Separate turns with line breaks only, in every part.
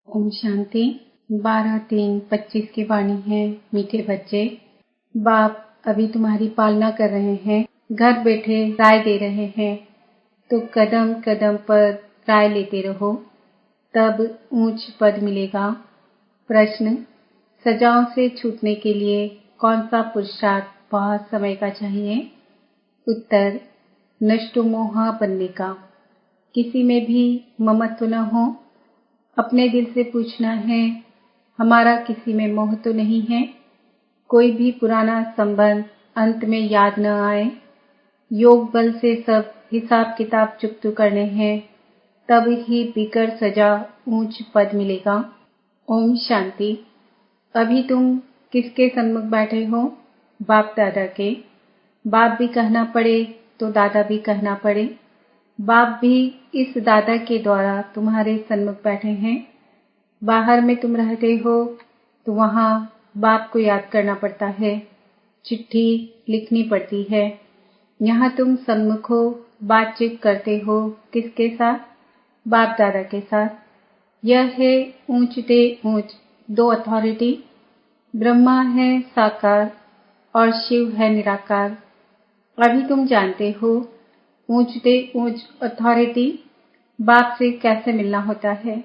ओम शांति। 12/3/25 की वाणी है। मीठे बच्चे, बाप अभी तुम्हारी पालना कर रहे हैं, घर बैठे राय दे रहे हैं, तो कदम कदम पर राय लेते रहो, तब ऊंच पद मिलेगा। प्रश्न: सजाओं से छूटने के लिए कौन सा पुरुषार्थ बहुत समय का चाहिए? उत्तर: नष्टो मोहा बनने का। किसी में भी ममत्व न हो। अपने दिल से पूछना है, हमारा किसी में मोह तो नहीं है? कोई भी पुराना संबंध अंत में याद न आए। योग बल से सब हिसाब किताब चुकता करने हैं, तब ही बिगर सजा ऊंच पद मिलेगा। ओम शांति। अभी तुम किसके सन्मुख बैठे हो? बाप दादा के। बाप भी कहना पड़े तो दादा भी कहना पड़े। बाप भी इस दादा के द्वारा तुम्हारे सन्मुख बैठे हैं। बाहर में तुम रहते हो तो वहाँ बाप को याद करना पड़ता है, चिट्ठी लिखनी पड़ती है। यहाँ तुम सन्मुख हो, बातचीत करते हो किसके साथ? बाप दादा के साथ। यह है ऊंच ते ऊंच दो अथॉरिटी। ब्रह्मा है साकार और शिव है निराकार। अभी तुम जानते हो ऊंच ते ऊंच अथॉरिटी बाप से कैसे मिलना होता है।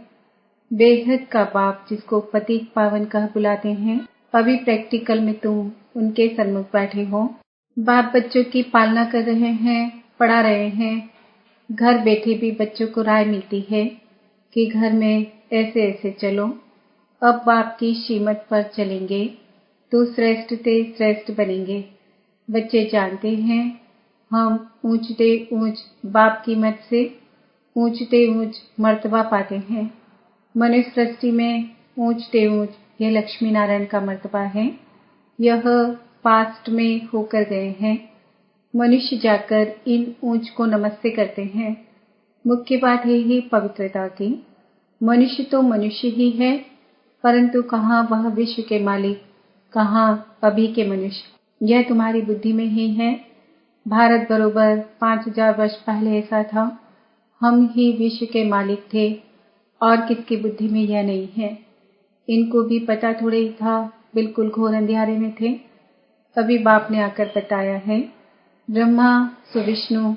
बेहद का बाप जिसको पतित पावन कह बुलाते हैं, अभी प्रैक्टिकल में तुम उनके सन्मुख बैठे हो। बाप बच्चों की पालना कर रहे हैं, पढ़ा रहे हैं। घर बैठे भी बच्चों को राय मिलती है कि घर में ऐसे ऐसे चलो। अब बाप की श्रीमत पर चलेंगे तो श्रेष्ठ से श्रेष्ठ बनेंगे। बच्चे जानते हैं हम ऊंचते ऊंच बाप की मत से ऊंचते ऊंच मर्तबा पाते हैं। मनुष्य सृष्टि में ऊंचते ऊंच यह लक्ष्मी नारायण का मर्तबा है। यह पास्ट में होकर गए हैं। मनुष्य जाकर इन ऊंच को नमस्ते करते हैं। मुख्य बात है ही पवित्रता की। मनुष्य तो मनुष्य ही है, परंतु कहाँ वह विश्व के मालिक, कहाँ अभी के मनुष्य। यह तुम्हारी बुद्धि में ही है। भारत बरोबर 5000 वर्ष पहले ऐसा था। हम ही विश्व के मालिक थे और किसकी बुद्धि में यह नहीं है। इनको भी पता थोड़े ही था, बिल्कुल घोर अंधियारे में थे। अभी बाप ने आकर बताया है ब्रह्मा सो विष्णु,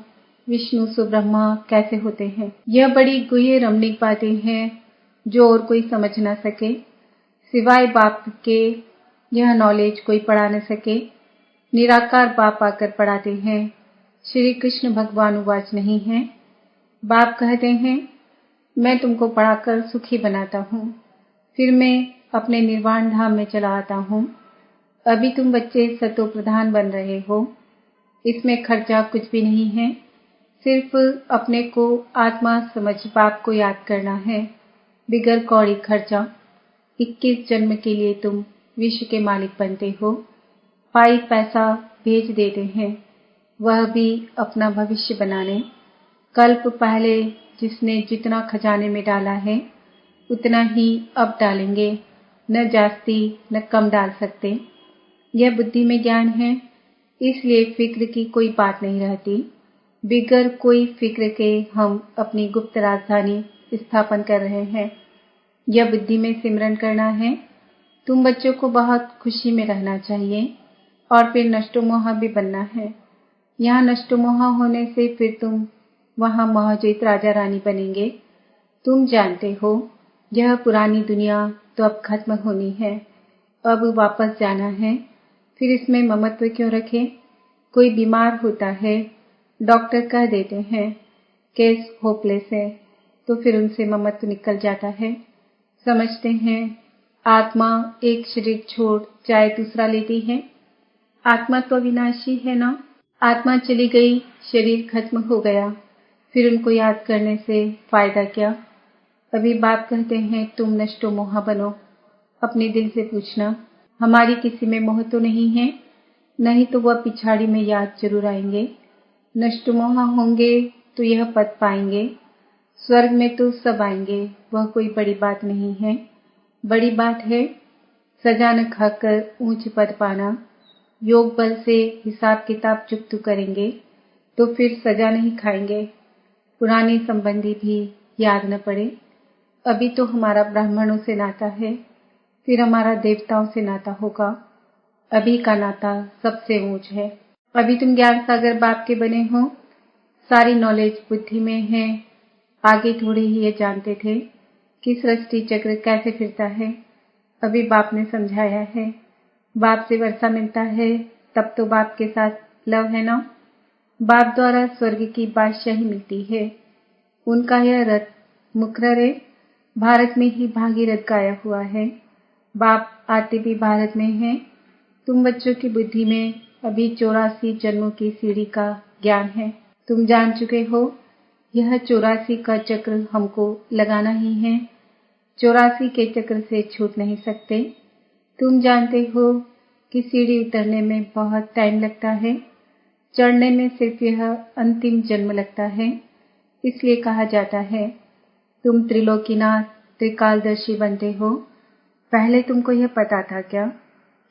विष्णु सो ब्रह्मा कैसे होते हैं। यह बड़ी गुह्य रमणीक बातें हैं जो और कोई समझ ना सके। सिवाय बाप के यह नॉलेज कोई पढ़ा न सके। निराकार बाप आकर पढ़ाते हैं। श्री कृष्ण भगवान उवाच नहीं है। बाप कहते हैं मैं तुमको पढ़ाकर सुखी बनाता हूँ, फिर मैं अपने निर्वाण धाम में चला आता हूँ। अभी तुम बच्चे सतो प्रधान बन रहे हो। इसमें खर्चा कुछ भी नहीं है। सिर्फ अपने को आत्मा समझ बाप को याद करना है, बिगर कौड़ी खर्चा। 21 जन्म के लिए तुम विश्व के मालिक बनते हो। पाई पैसा भेज देते हैं, वह भी अपना भविष्य बनाने। कल्प पहले जिसने जितना खजाने में डाला है उतना ही अब डालेंगे, न जास्ती न कम डाल सकते। यह बुद्धि में ज्ञान है, इसलिए फिक्र की कोई बात नहीं रहती। बिगर कोई फिक्र के हम अपनी गुप्त राजधानी स्थापन कर रहे हैं। यह बुद्धि में सिमरन करना है। तुम बच्चों को बहुत खुशी में रहना चाहिए और फिर नष्टोमोहा भी बनना है। यहाँ नष्टोमोहा होने से फिर तुम वहाँ मोहजित राजा रानी बनेंगे। तुम जानते हो यह पुरानी दुनिया तो अब खत्म होनी है, अब वापस जाना है। फिर इसमें ममत्व क्यों रखें? कोई बीमार होता है, डॉक्टर कह देते हैं केस होपलेस है, तो फिर उनसे ममत्व निकल जाता है। समझते हैं आत्मा एक शरीर छोड़ चाहे दूसरा लेती है। आत्मा तो अविनाशी है ना। आत्मा चली गई, शरीर खत्म हो गया, फिर उनको याद करने से फायदा क्या? अभी बाप कहते हैं तुम नष्टो मोहा बनो। अपने दिल से पूछना, हमारी किसी में मोह तो नहीं है? नहीं तो वह पिछाड़ी में याद जरूर आएंगे। नष्टो मोहा होंगे तो यह पद पाएंगे। स्वर्ग में तो सब आएंगे, वह कोई बड़ी बात नहीं है। बड़ी बात है सजा न खाकर ऊंच पद पाना। योग बल से हिसाब किताब चुकता करेंगे तो फिर सजा नहीं खाएंगे। पुराने संबंधी भी याद न पड़े। अभी तो हमारा ब्राह्मणों से नाता है, फिर हमारा देवताओं से नाता होगा। अभी का नाता सबसे ऊंच है। अभी तुम ज्ञान सागर बाप के बने हो, सारी नॉलेज बुद्धि में है। आगे थोड़े ही ये जानते थे कि सृष्टि चक्र कैसे फिरता है। अभी बाप ने समझाया है। बाप से वर्षा मिलता है, तब तो बाप के साथ लव है ना। बाप द्वारा स्वर्ग की बादशाही मिलती है। उनका यह रथ मुकर्रर भारत में ही भागीरथ गाया हुआ है। बाप आते भी भारत में हैं। तुम बच्चों की बुद्धि में अभी 84 जन्मों की सीढ़ी का ज्ञान है। तुम जान चुके हो यह 84 का चक्र हमको लगाना ही है। 84 के चक्र से छूट नहीं सकते। तुम जानते हो कि सीढ़ी उतरने में बहुत टाइम लगता है, चढ़ने में सिर्फ यह अंतिम जन्म लगता है। इसलिए कहा जाता है तुम त्रिलोकीनाथ त्रिकालदर्शी बनते हो। पहले तुमको यह पता था क्या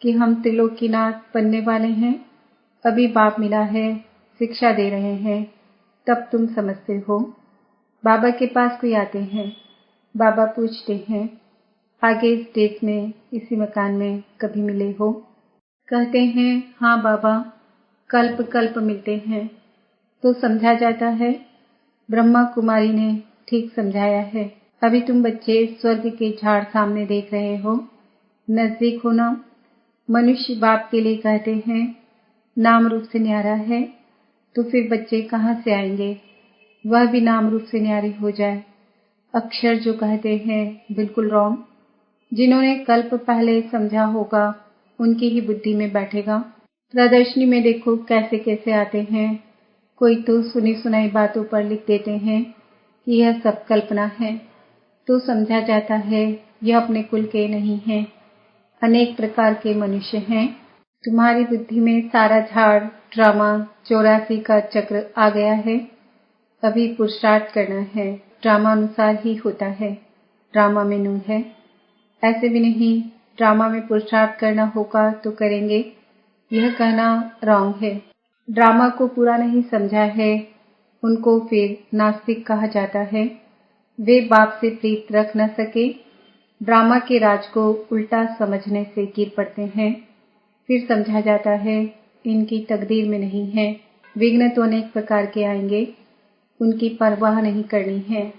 कि हम त्रिलोकीनाथ बनने वाले हैं? अभी बाप मिला है, शिक्षा दे रहे हैं, तब तुम समझते हो। बाबा के पास कोई आते हैं, बाबा पूछते हैं आगे इस देश में इसी मकान में कभी मिले हो? कहते हैं हाँ बाबा, कल्प कल्प मिलते हैं। तो समझा जाता है ब्रह्मा कुमारी ने ठीक समझाया है। अभी तुम बच्चे स्वर्ग के झाड़ सामने देख रहे हो, नजदीक हो ना। मनुष्य बाप के लिए कहते हैं नाम रूप से न्यारा है, तो फिर बच्चे कहाँ से आएंगे? वह भी नाम रूप से न्यारे हो जाए। अक्षर जो कहते हैं बिल्कुल रॉन्ग। जिन्होंने कल्प पहले समझा होगा उनकी ही बुद्धि में बैठेगा। प्रदर्शनी में देखो कैसे कैसे आते हैं। कोई तो सुनी सुनाई बातों पर लिख देते हैं कि यह सब कल्पना है, तो समझा जाता है यह अपने कुल के नहीं हैं। अनेक प्रकार के मनुष्य हैं। तुम्हारी बुद्धि में सारा झाड़ ड्रामा 84 का चक्र आ गया है। अभी पुरुषार्थ करना है, ड्रामा अनुसार ही होता है। ड्रामा में नूर है, ऐसे भी नहीं ड्रामा में पुरुषार्थ करना होगा तो करेंगे, यह कहना रॉन्ग है। ड्रामा को पूरा नहीं समझा है उनको फिर नास्तिक कहा जाता है। वे बाप से प्रीत रख न सके, ड्रामा के राज को उल्टा समझने से गिर पड़ते हैं। फिर समझा जाता है इनकी तकदीर में नहीं है। विघ्न तो अनेक प्रकार के आएंगे, उनकी परवाह नहीं करनी है।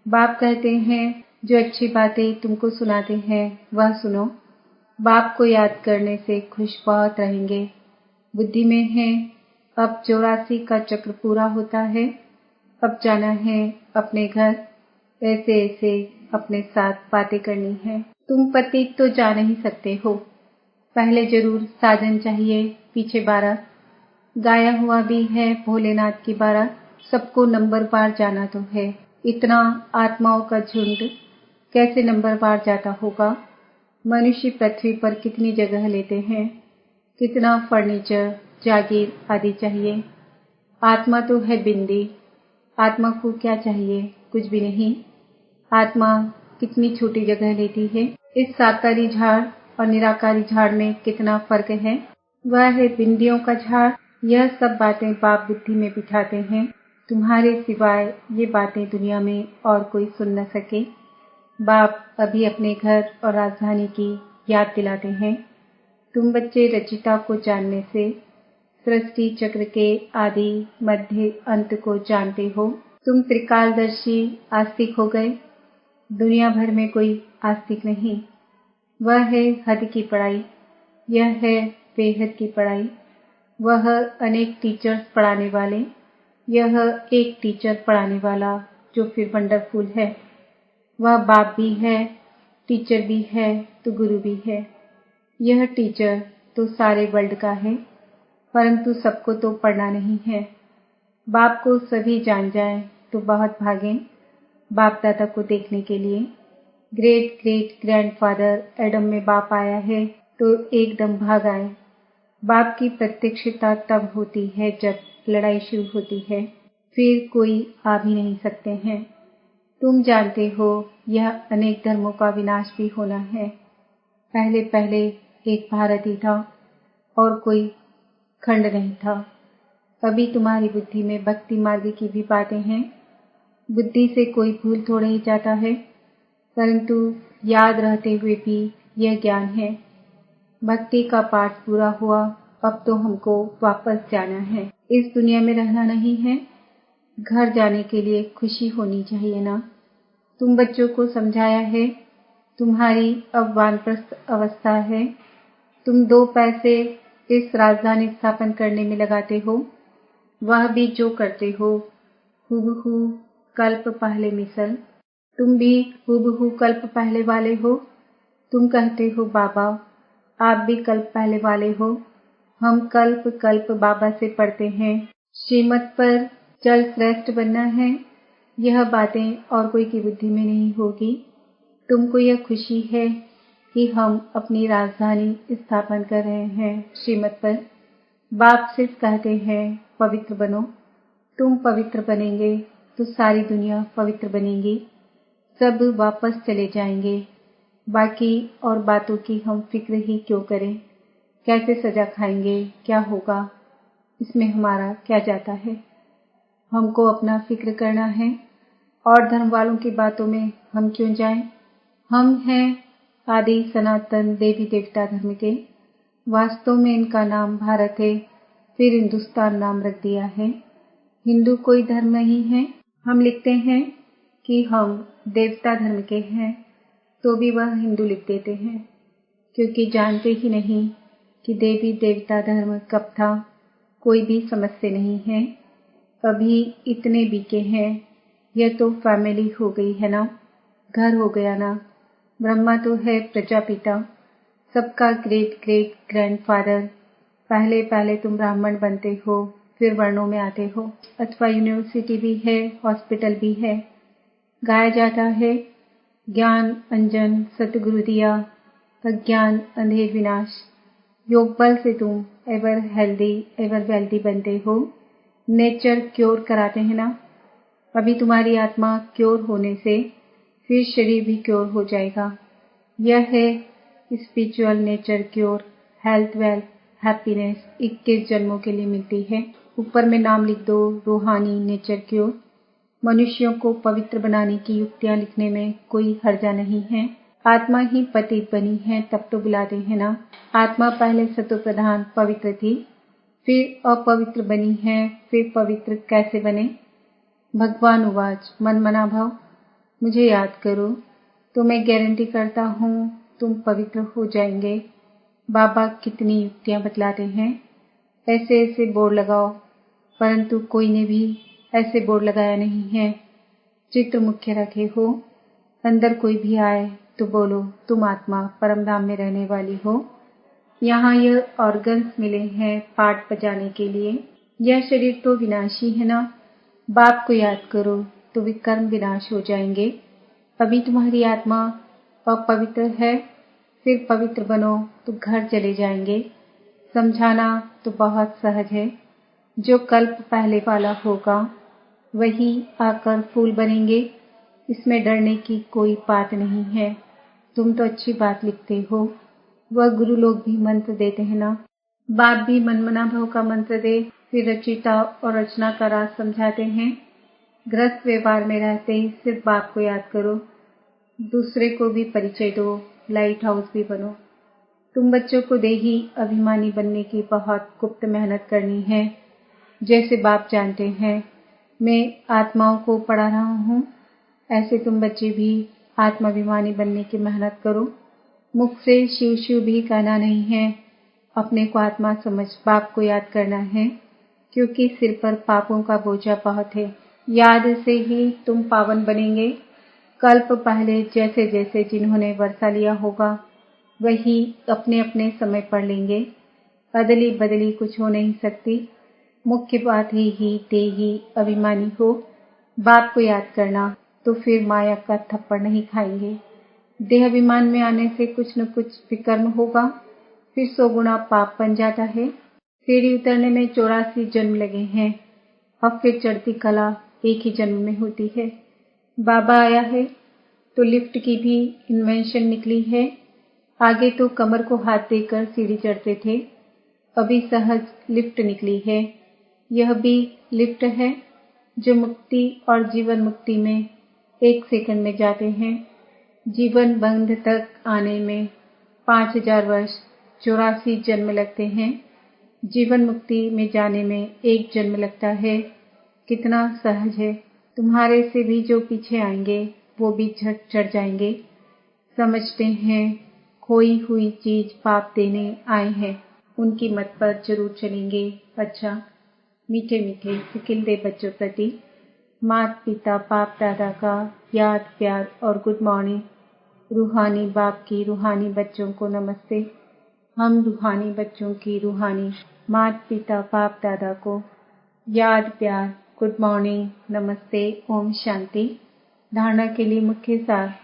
बाप कहते हैं जो अच्छी बातें तुमको सुनाते हैं वह सुनो। बाप को याद करने से खुश बहुत रहेंगे। बुद्धि में है अब 84 का चक्र पूरा होता है। अब जाना है अपने घर, ऐसे ऐसे अपने साथ बातें करनी है। तुम पति तो जा नहीं सकते हो, पहले जरूर साजन चाहिए। पीछे बारात गाया हुआ भी है, भोलेनाथ की बारात। सबको नंबरवार जाना तो है। इतना आत्माओं का झुंड कैसे नंबरवार जाता होगा? मनुष्य पृथ्वी पर कितनी जगह लेते हैं, कितना फर्नीचर जागीर आदि चाहिए। आत्मा तो है बिंदी। आत्मा को क्या चाहिए? कुछ भी नहीं। आत्मा कितनी छोटी जगह लेती है। इस साकारी झाड़ और निराकारी झाड़ में कितना फर्क है। वह है बिंदियों का झाड़। यह सब बातें बाप बुद्धि में बिठाते हैं। तुम्हारे सिवाय ये बातें दुनिया में और कोई सुन न सके। बाप अभी अपने घर और राजधानी की याद दिलाते हैं। तुम बच्चे रचिता को जानने से सृष्टि चक्र के आदि मध्य अंत को जानते हो। तुम त्रिकालदर्शी आस्तिक हो गए। दुनिया भर में कोई आस्तिक नहीं। वह है हद की पढ़ाई, यह है बेहद की पढ़ाई। वह अनेक टीचर्स पढ़ाने वाले, यह एक टीचर पढ़ाने वाला जो फिर वंडरफुल है। वह बाप भी है, टीचर भी है तो गुरु भी है। यह टीचर तो सारे वर्ल्ड का है, परंतु सबको तो पढ़ना नहीं है। बाप को सभी जान जाएं तो बहुत भागें बाप दादा को देखने के लिए। ग्रेट ग्रेट ग्रैंडफादर एडम में बाप आया है तो एकदम भाग आए। बाप की प्रत्यक्षता तब होती है जब लड़ाई शुरू होती है, फिर कोई आ भी नहीं सकते हैं। तुम जानते हो यह अनेक धर्मों का विनाश भी होना है। पहले पहले एक भारत ही था और कोई खंड नहीं था। अभी तुम्हारी बुद्धि में भक्ति मार्ग की भी बातें हैं। बुद्धि से कोई भूल थोड़े ही जाता है। परंतु याद रहते हुए भी यह ज्ञान है। भक्ति का पाठ पूरा हुआ, अब तो हमको वापस जाना है। इस दुनिया में रहना नहीं है। घर जाने के लिए खुशी होनी चाहिए ना। तुम बच्चों को समझाया है, तुम्हारी अब वानप्रस्थ अवस्था है। तुम 2 पैसे इस राजधानी स्थापन करने में लगाते हो, वह भी जो करते हो हूबहू कल्प पहले मिसल। तुम भी हूबहू कल्प पहले वाले हो। तुम कहते हो बाबा आप भी कल्प पहले वाले हो। हम कल्प कल्प बाबा से पढ़ते हैं, श्रीमत पर जल श्रेष्ठ बनना है। यह बातें और कोई की बुद्धि में नहीं होगी। तुमको यह खुशी है कि हम अपनी राजधानी स्थापन कर रहे हैं श्रीमत पर। बाप सिर्फ कहते हैं पवित्र बनो। तुम पवित्र बनेंगे तो सारी दुनिया पवित्र बनेगी। सब वापस चले जाएंगे। बाकी और बातों की हम फिक्र ही क्यों करें। कैसे सजा खाएंगे, क्या होगा, इसमें हमारा क्या जाता है। हमको अपना फिक्र करना है और धर्म वालों की बातों में हम क्यों जाएं। हम हैं आदि सनातन देवी देवता धर्म के। वास्तव में इनका नाम भारत है, फिर हिंदुस्तान नाम रख दिया है। हिंदू कोई धर्म नहीं है। हम लिखते हैं कि हम देवता धर्म के हैं, तो भी वह हिंदू लिख देते हैं, क्योंकि जानते ही नहीं कि देवी देवता धर्म कब था। कोई भी समझते नहीं है। अभी इतने बीके हैं। यह तो फैमिली हो गई है ना, घर हो गया ना। ब्रह्मा तो है प्रजापिता, सबका ग्रेट ग्रेट ग्रैंडफादर। पहले पहले तुम ब्राह्मण बनते हो, फिर वर्णों में आते हो। अथवा यूनिवर्सिटी भी है, हॉस्पिटल भी है। गाया जाता है ज्ञान अंजन सतगुरु दिया, अज्ञान अंधेर विनाश। योग बल से तुम एवर हेल्दी एवर वेल्दी बनते हो। नेचर क्योर कराते हैं ना। अभी तुम्हारी आत्मा क्योर होने से फिर शरीर भी क्योर हो जाएगा। यह है spiritual nature cure. Health wealth happiness 21 जन्मों के लिए मिलती है। ऊपर में नाम लिख दो रूहानी नेचर क्योर। मनुष्यों को पवित्र बनाने की युक्तियां लिखने में कोई हर्जा नहीं है। आत्मा ही पतित बनी है तब तो बुलाते हैं ना। आत्मा पहले सतो प्रधान पवित्र थी, फिर अपवित्र बनी है, फिर पवित्र कैसे बने। भगवान उवाच मन मना भाव, मुझे याद करो तो मैं गारंटी करता हूँ तुम पवित्र हो जाएंगे। बाबा कितनी युक्तियां बतलाते हैं। ऐसे ऐसे बोर्ड लगाओ, परंतु कोई ने भी ऐसे बोर्ड लगाया नहीं है। चित्र मुख्य रखे हो। अंदर कोई भी आए तो बोलो तुम आत्मा परम धाम में रहने वाली हो। यहाँ यह ऑर्गन्स मिले हैं पाठ बजाने के लिए। यह शरीर तो विनाशी है ना। बाप को याद करो तो विकर्म विनाश हो जाएंगे। अभी तुम्हारी आत्मा अपवित्र है, फिर पवित्र बनो तो घर चले जाएंगे। समझाना तो बहुत सहज है। जो कल्प पहले वाला होगा वही आकर फूल बनेंगे। इसमें डरने की कोई बात नहीं है। तुम तो अच्छी बात लिखते हो। वह गुरु लोग भी मंत्र देते हैं ना। बाप भी मनमना भव का मंत्र दे, फिर रचिता और रचना का राज समझाते हैं। गृहस्थ व्यवहार में रहते ही सिर्फ बाप को याद करो, दूसरे को भी परिचय दो, लाइट हाउस भी बनो। तुम बच्चों को देही अभिमानी बनने की बहुत गुप्त मेहनत करनी है। जैसे बाप जानते हैं मैं आत्माओं को पढ़ा रहा हूँ, ऐसे तुम बच्चे भी आत्माभिमानी बनने की मेहनत करो। मुख से शिव शिव भी कहना नहीं है। अपने को आत्मा समझ बाप को याद करना है, क्योंकि सिर पर पापों का बोझा बहुत है। याद से ही तुम पावन बनेंगे। कल्प पहले जैसे जैसे जिन्होंने वर्षा लिया होगा वही अपने अपने समय पढ़ लेंगे। अदली बदली कुछ हो नहीं सकती। मुख्य बात ही देही अभिमानी हो। बाप को याद करना तो फिर माया का थप्पड़ नहीं खाएंगे। देह अभिमान में आने से कुछ न कुछ विकर्म होगा, फिर 100 गुना पाप बन जाता है। सीढ़ी उतरने में 84 जन्म लगे हैं। अब फिर चढ़ती कला एक ही जन्म में होती है। बाबा आया है तो लिफ्ट की भी इन्वेंशन निकली है। आगे तो कमर को हाथ देकर सीढ़ी चढ़ते थे, अभी सहज लिफ्ट निकली है। यह भी लिफ्ट है जो मुक्ति और जीवन मुक्ति में 1 सेकंड में जाते हैं। जीवन बंध तक आने में 5000 वर्ष 84 जन्म लगते हैं। जीवन मुक्ति में जाने में 1 जन्म लगता है। कितना सहज है। तुम्हारे से भी जो पीछे आएंगे वो भी झट चढ़ जाएंगे। समझते हैं खोई हुई चीज पाप देने आए हैं, उनकी मत पर जरूर चलेंगे। अच्छा, मीठे मीठे सिकिलदे बच्चों प्रति माता पिता बाप दादा का याद प्यार और गुड मॉर्निंग। रूहानी बाप की रूहानी बच्चों को नमस्ते। हम रूहानी बच्चों की रूहानी माता पिता बाप दादा को याद प्यार गुड मॉर्निंग नमस्ते ओम शांति। धारणा के लिए मुख्य सार।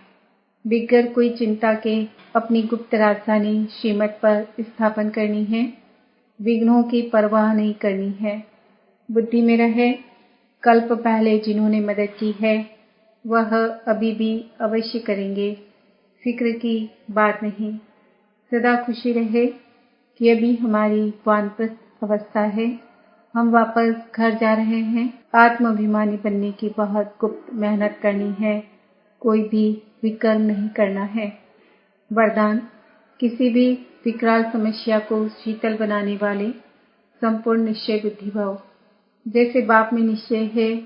बिगर कोई चिंता के अपनी गुप्त राजधानी श्रीमत पर स्थापन करनी है। विघ्नों की परवाह नहीं करनी है। बुद्धि में रहे कल्प पहले जिन्होंने मदद की है वह अभी भी अवश्य करेंगे। फिक्र की बात नहीं। सदा खुशी रहे कि अभी हमारी वानप्रस्थ अवस्था है। हम वापस घर जा रहे हैं। आत्माभिमानी बनने की बहुत गुप्त मेहनत करनी है। कोई भी विकर्म नहीं करना है। वरदान। किसी भी विकराल समस्या को शीतल बनाने वाले संपूर्ण निश्चय बुद्धि भव। जैसे बाप में निश्चय है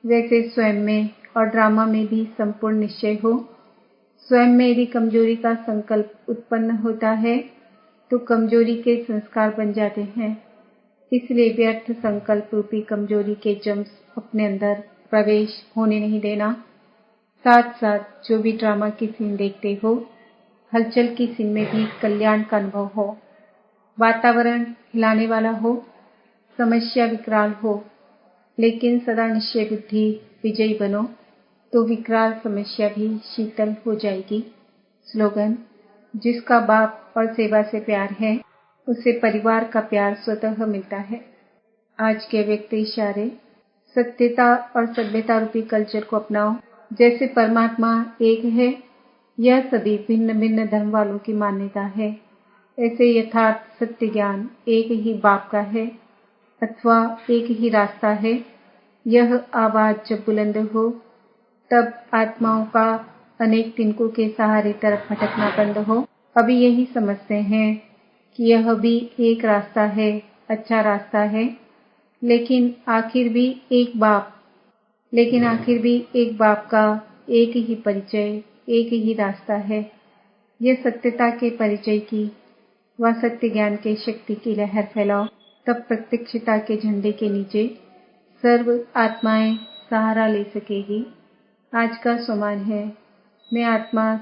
वैसे स्वयं में और ड्रामा में भी संपूर्ण निश्चय हो। स्वयं में यदि कमजोरी का संकल्प उत्पन्न होता है तो कमजोरी के संस्कार बन जाते हैं। इसलिए व्यर्थ संकल्प रूपी कमजोरी के जम्स अपने अंदर प्रवेश होने नहीं देना। साथ साथ जो भी ड्रामा की सीन देखते हो, हलचल की सीन में भी कल्याण का अनुभव हो। वातावरण हिलाने वाला हो, समस्या विकराल हो, लेकिन सदा निश्चय बुद्धि विजयी बनो तो विकराल समस्या भी शीतल हो जाएगी। स्लोगन। जिसका बाप और सेवा से प्यार है उसे परिवार का प्यार स्वतः मिलता है। आज के व्यक्त इशारे। सत्यता और सभ्यता रूपी कल्चर को अपनाओ। जैसे परमात्मा एक है, यह सभी भिन्न भिन्न धर्म वालों की मान्यता है। ऐसे यथार्थ सत्य ज्ञान एक ही बाप का है अथवा एक ही रास्ता है। यह आवाज जब बुलंद हो तब आत्माओं का अनेक तिनकों के सहारे तरफ भटकना बंद हो। अभी यही समझते हैं कि यह भी एक रास्ता है, अच्छा रास्ता है, लेकिन आखिर भी एक बाप का एक ही परिचय, एक ही रास्ता है। यह सत्यता के परिचय की व सत्य ज्ञान के शक्ति की लहर फैलाओ। तब प्रत्यक्षता के झंडे के नीचे सर्व आत्माएं सहारा ले सकेगी। आज का सुमन है। मैं आत्मा